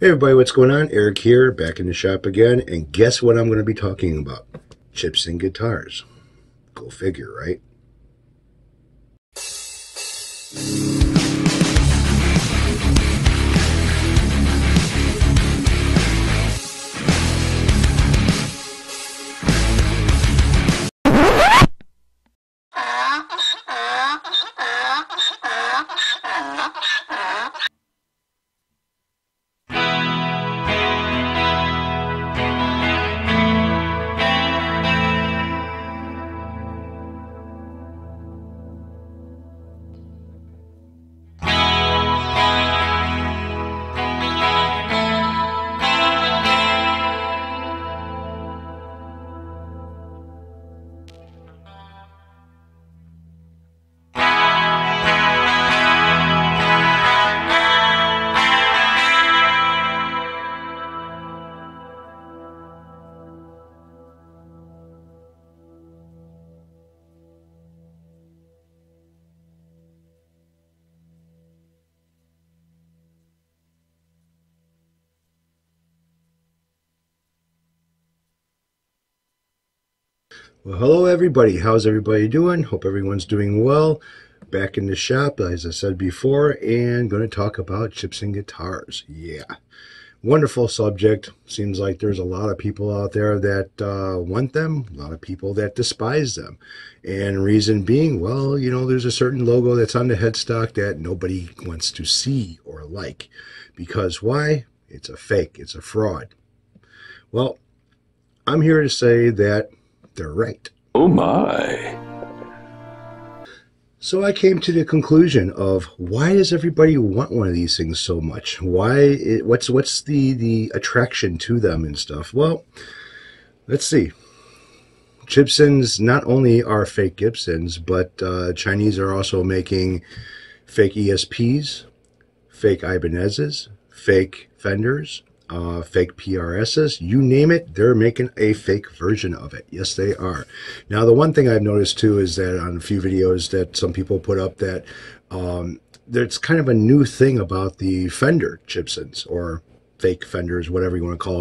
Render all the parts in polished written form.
Hey everybody, what's going on? Eric here, back in the shop again, and guess what I'm going to be talking about? Chibson guitars. Go figure, right? Well, hello everybody. How's everybody doing? Hope everyone's doing well. Back in the shop, as I said before, and going to talk about Chibson guitars. Yeah. Wonderful subject. Seems like there's a lot of people out there that want them, a lot of people that despise them. And reason being, well, there's a certain logo that's on the headstock that nobody wants to see or like. Because why? It's a fake. It's a fraud. Well, I'm here to say that they're right. Oh my. So I came to the conclusion of, why does everybody want one of these things so much? What's the attraction to them and stuff? Well, let's see. Gibsons not only are fake Gibsons, but Chinese are also making fake ESPs, fake Ibanezes, fake Fenders, fake PRSs, you name it, they're making a fake version of it. Yes, they are. Now, the one thing I've noticed too is that on a few videos that some people put up that there's kind of a new thing about the Fender Gibsons, or fake Fenders, whatever you want to call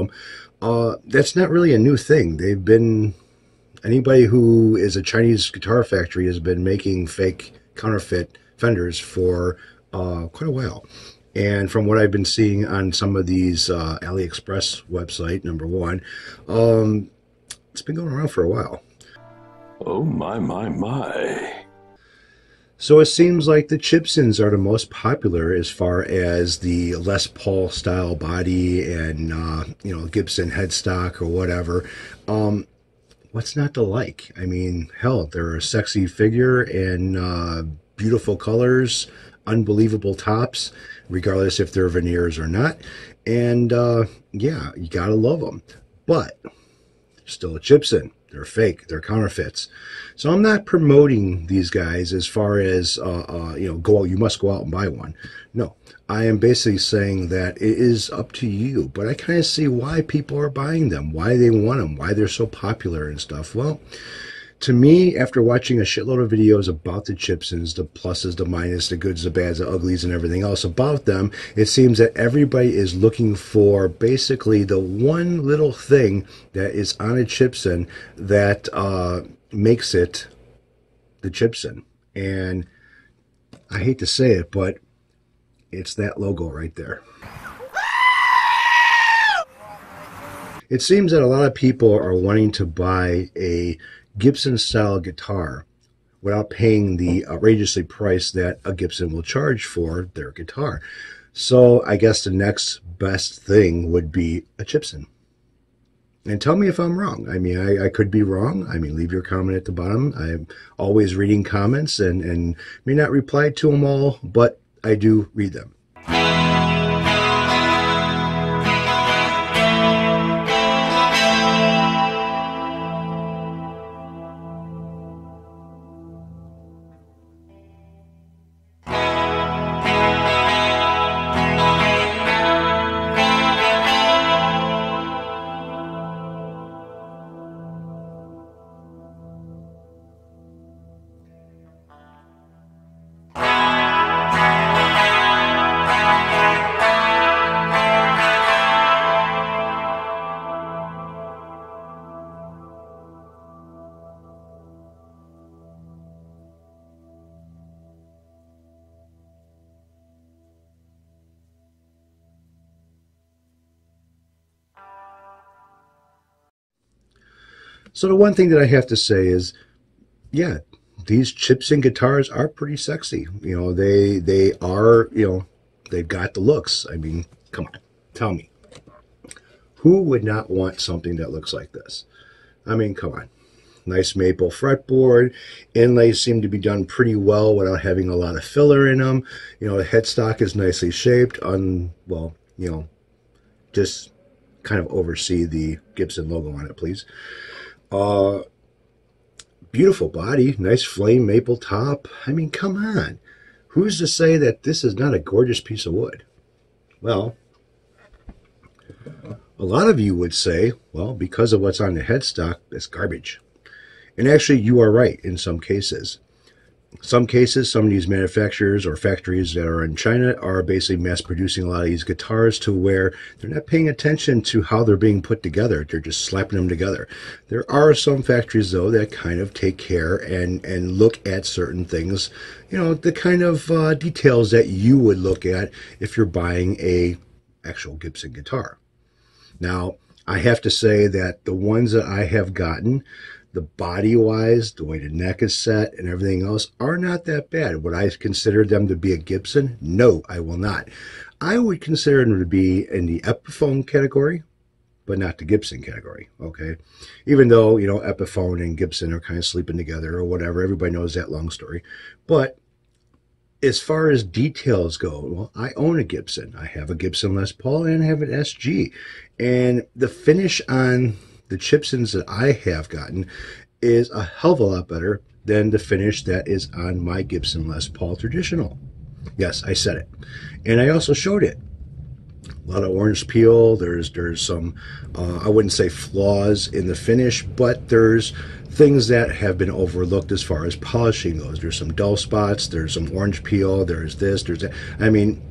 them. That's not really a new thing. They've been, anybody who is a Chinese guitar factory has been making fake counterfeit Fenders for quite a while. And from what I've been seeing on some of these AliExpress website, number one, it's been going around for a while. Oh my. So it seems like the Gibsons are the most popular as far as the Les Paul style body and, Gibson headstock or whatever. What's not to like? I mean, hell, they're a sexy figure and beautiful colors, unbelievable tops, regardless if they're veneers or not. And yeah, you gotta love them. But they're still a Gibson. They're fake. They're counterfeits. So I'm not promoting these guys as far as go out. You must go out and buy one. No, I am basically saying that it is up to you. But I kind of see why people are buying them, why they want them, why they're so popular and stuff. Well, to me, after watching a shitload of videos about the Gibsons, the pluses, the minuses, the goods, the bads, the uglies, and everything else about them, it seems that everybody is looking for basically the one little thing that is on a Gibson that makes it the Gibson. And I hate to say it, but it's that logo right there. It seems that a lot of people are wanting to buy a Gibson style guitar without paying the outrageously price that a Gibson will charge for their guitar. So I guess the next best thing would be a Gibson. And tell me if I'm wrong. I mean, I could be wrong. I mean, leave your comment at the bottom. I'm always reading comments and may not reply to them all, but I do read them. So the one thing that I have to say is, yeah, these Chipson guitars are pretty sexy. They are, they've got the looks. I mean, come on, tell me, who would not want something that looks like this? I mean, come on. Nice maple fretboard. Inlays seem to be done pretty well without having a lot of filler in them. The headstock is nicely shaped. Just kind of oversee the Gibson logo on it, please. Beautiful body, nice flame maple top. I mean, come on. Who's to say that this is not a gorgeous piece of wood? Well, a lot of you would say, well, because of what's on the headstock, it's garbage. And actually, you are right in some cases. Some cases, some of these manufacturers or factories that are in China are basically mass producing a lot of these guitars to where they're not paying attention to how they're being put together. They're just slapping them together. There are some factories, though, that kind of take care and look at certain things, the kind of details that you would look at if you're buying a actual Gibson guitar. Now, I have to say that the ones that I have gotten, the body-wise, the way the neck is set and everything else are not that bad. Would I consider them to be a Gibson? No, I will not. I would consider them to be in the Epiphone category, but not the Gibson category, okay? Even though, Epiphone and Gibson are kind of sleeping together or whatever. Everybody knows that long story. But as far as details go, well, I own a Gibson. I have a Gibson Les Paul and I have an SG. And the finish on the Chipsons that I have gotten is a hell of a lot better than the finish that is on my Gibson Les Paul Traditional. Yes, I said it. And I also showed it. A lot of orange peel. There's some, I wouldn't say flaws in the finish, but there's things that have been overlooked as far as polishing goes. There's some dull spots. There's some orange peel. There's this, there's that. I mean,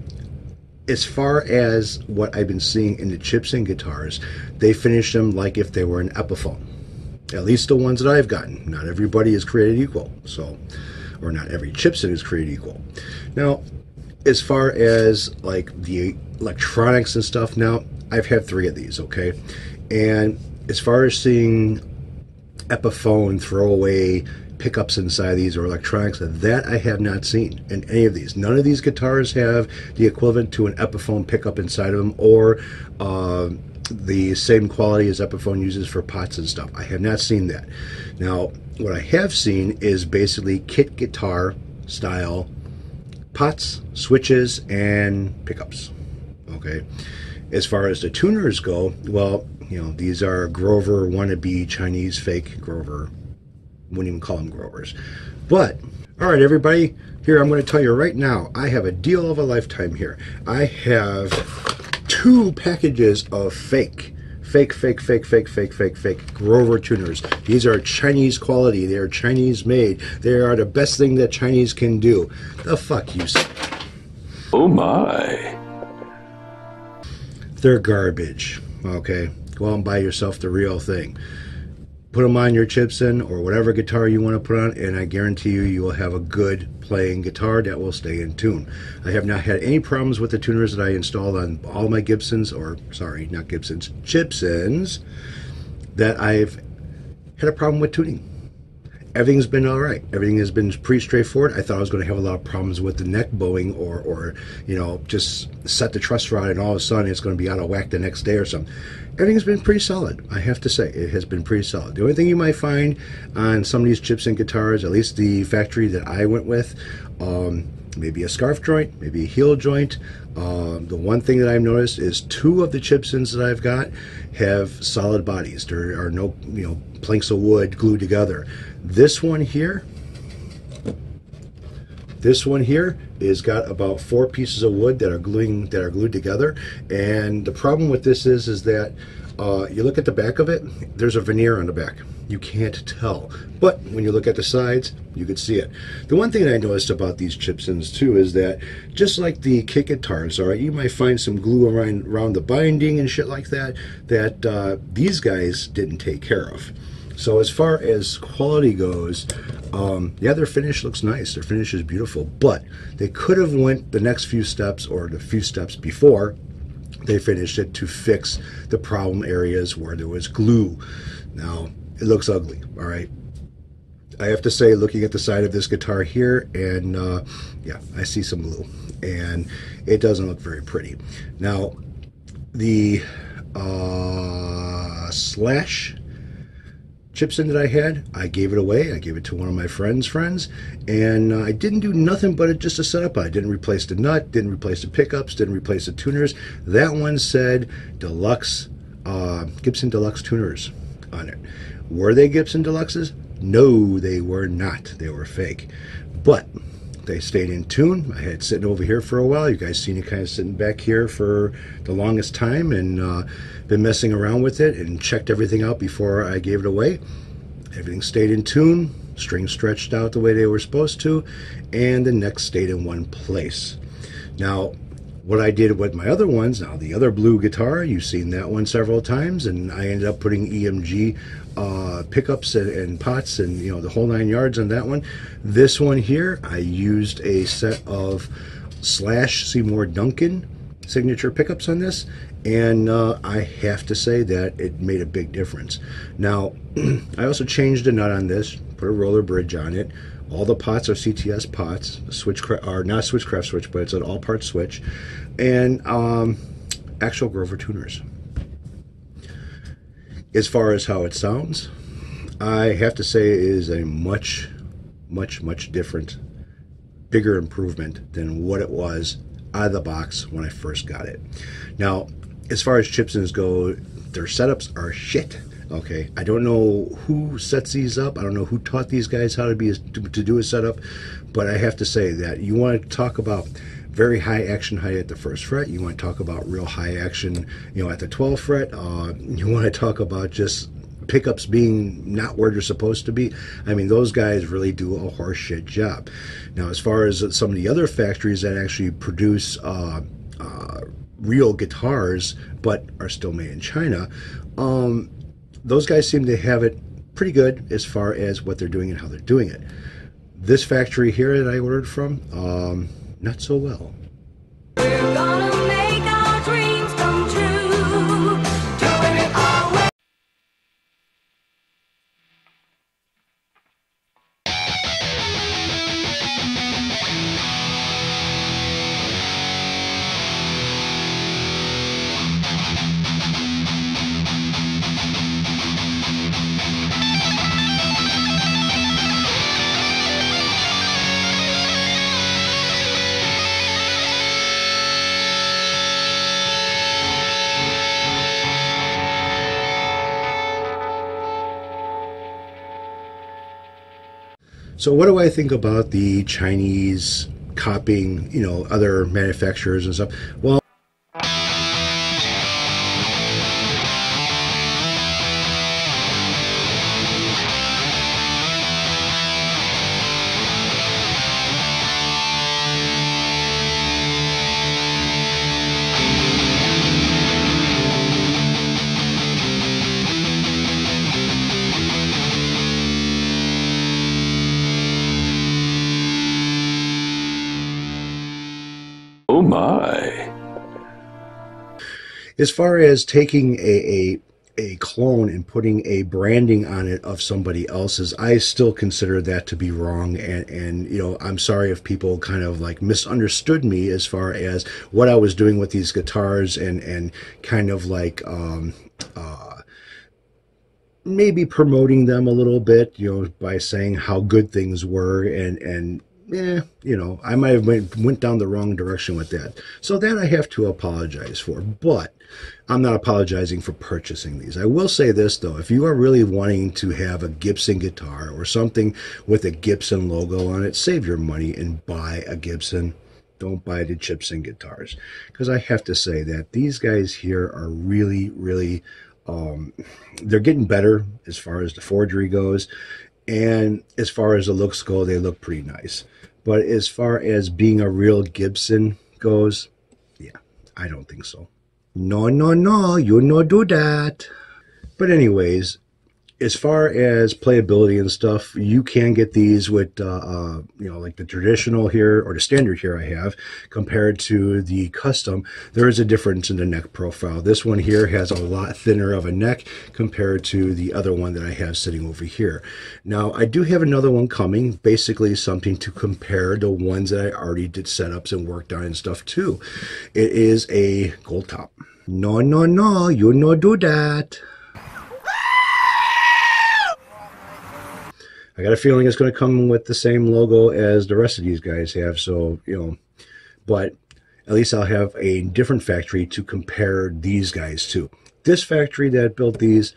as far as what I've been seeing in the Chipson guitars, they finish them like if they were an Epiphone. At least the ones that I've gotten. Not everybody is created equal, or not every Chipson is created equal. Now, as far as like the electronics and stuff, now I've had 3 of these, okay? And as far as seeing Epiphone throwaway pickups inside these or electronics, that I have not seen in any of these. None of these guitars have the equivalent to an Epiphone pickup inside of them or the same quality as Epiphone uses for pots and stuff. I have not seen that. Now, what I have seen is basically kit guitar style pots, switches, and pickups. Okay. As far as the tuners go, well, these are Grover wannabe Chinese fake Grover. Wouldn't even call them Grovers. But, all right, everybody, here I'm going to tell you right now, I have a deal of a lifetime here. I have 2 packages of fake Grover tuners. These are Chinese quality. They are Chinese made. They are the best thing that Chinese can do. The fuck you say? Oh my. They're garbage. Okay, go out and buy yourself the real thing. Put them on your Chipson or whatever guitar you want to put on, and I guarantee you will have a good playing guitar that will stay in tune. I have not had any problems with the tuners that I installed on all my Gibsons, or sorry, not Gibsons, Chipsons, that I've had a problem with tuning. Everything's been all right. Everything has been pretty straightforward. I thought I was going to have a lot of problems with the neck bowing or just set the truss rod and all of a sudden it's going to be out of whack the next day or something. Everything's been pretty solid. I have to say, it has been pretty solid. The only thing you might find on some of these Chipson guitars, at least the factory that I went with, maybe a scarf joint, maybe a heel joint. The one thing that I've noticed is 2 of the Chipsons that I've got have solid bodies. There are no planks of wood glued together. This one here is got about 4 pieces of wood that are glued together. And the problem with this is that you look at the back of it, there's a veneer on the back. You can't tell. But when you look at the sides, you could see it. The one thing that I noticed about these Chipsons too is that just like the kit guitars, all right, you might find some glue around the binding and shit like that these guys didn't take care of. So as far as quality goes, yeah, their finish looks nice. Their finish is beautiful, but they could have went the next few steps or the few steps before they finished it to fix the problem areas where there was glue. Now, It looks ugly, all right? I have to say, looking at the side of this guitar here, and yeah, I see some glue, and it doesn't look very pretty. Now, the slash Chipson that I had, I gave it away. I gave it to one of my friends, and I didn't do nothing but just a setup. I didn't replace the nut, didn't replace the pickups, didn't replace the tuners. That one said Deluxe, Gibson Deluxe tuners on it. Were they Gibson Deluxes? No, they were not. They were fake. But they stayed in tune. I had sitting over here for a while. You guys seen it kind of sitting back here for the longest time, and been messing around with it and checked everything out before I gave it away. Everything stayed in tune. Strings stretched out the way they were supposed to, and the necks stayed in one place. Now, what I did with my other ones, now the other blue guitar, you've seen that one several times, and I ended up putting EMG pickups and pots and the whole 9 yards on that one. This one here, I used a set of Slash Seymour Duncan signature pickups on this, and I have to say that it made a big difference. Now, I also changed the nut on this, put a roller bridge on it. All the pots are CTS pots. Switchcraft, or not Switchcraft switch, but it's an all-part switch, and actual Grover tuners. As far as how it sounds, I have to say it is a much different, bigger improvement than what it was out of the box when I first got it. Now, as far as Chipsons go, their setups are shit. Okay, I don't know who sets these up. I don't know who taught these guys how to do a setup, but I have to say that you want to talk about very high action height at the first fret. You want to talk about real high action, at the 12th fret. You want to talk about just pickups being not where they're supposed to be. I mean, those guys really do a horseshit job. Now, as far as some of the other factories that actually produce real guitars but are still made in China, those guys seem to have it pretty good as far as what they're doing and how they're doing it. This factory here that I ordered from, not so well. We're gonna make our dreams come true, doing it our way. So what do I think about the Chinese copying, other manufacturers and stuff? Well, Oh my. as far as taking a clone and putting a branding on it of somebody else's, I still consider that to be wrong. And I'm sorry if people kind of like misunderstood me as far as what I was doing with these guitars and kind of like maybe promoting them a little bit, by saying how good things were, and I might have went down the wrong direction with that. So that I have to apologize for, but I'm not apologizing for purchasing these. I will say this, though. If you are really wanting to have a Gibson guitar or something with a Gibson logo on it, save your money and buy a Gibson. Don't buy the Chipson guitars. Because I have to say that these guys here are really, they're getting better as far as the forgery goes. And as far as the looks go, they look pretty nice. But as far as being a real Gibson goes, yeah, I don't think so. No, you no do that. But anyways, as far as playability and stuff, you can get these with, like the traditional here or the standard here I have compared to the custom. There is a difference in the neck profile. This one here has a lot thinner of a neck compared to the other one that I have sitting over here. Now, I do have another one coming, basically something to compare the ones that I already did setups and worked on and stuff too. It is a gold top. No, no, no, you no do that. I got a feeling it's going to come with the same logo as the rest of these guys have, so, but at least I'll have a different factory to compare these guys to. This factory that built these,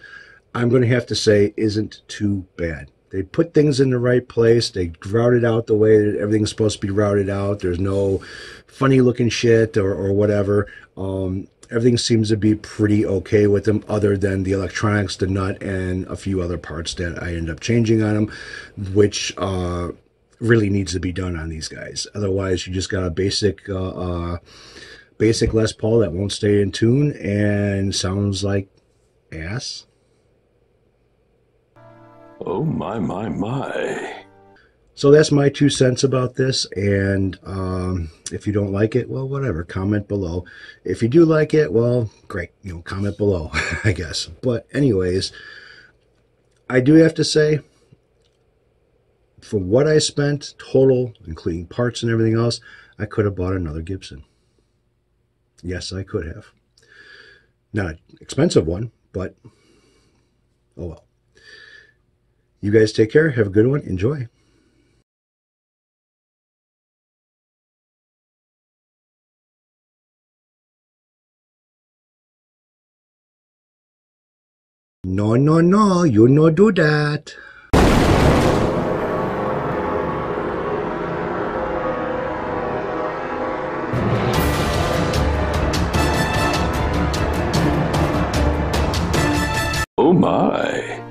I'm going to have to say, isn't too bad. They put things in the right place. They routed out the way that everything's supposed to be routed out. There's no funny looking shit or whatever. Everything seems to be pretty okay with them, other than the electronics, the nut, and a few other parts that I end up changing on them, which really needs to be done on these guys. Otherwise, you just got a basic Les Paul that won't stay in tune and sounds like ass. Oh my. So that's my 2 cents about this, and if you don't like it, well, whatever, comment below. If you do like it, well, great, comment below, I guess. But anyways, I do have to say, for what I spent total, including parts and everything else, I could have bought another Gibson. Yes, I could have. Not an expensive one, but oh well. You guys take care, have a good one, enjoy. No, no, no, you no do that. Oh my.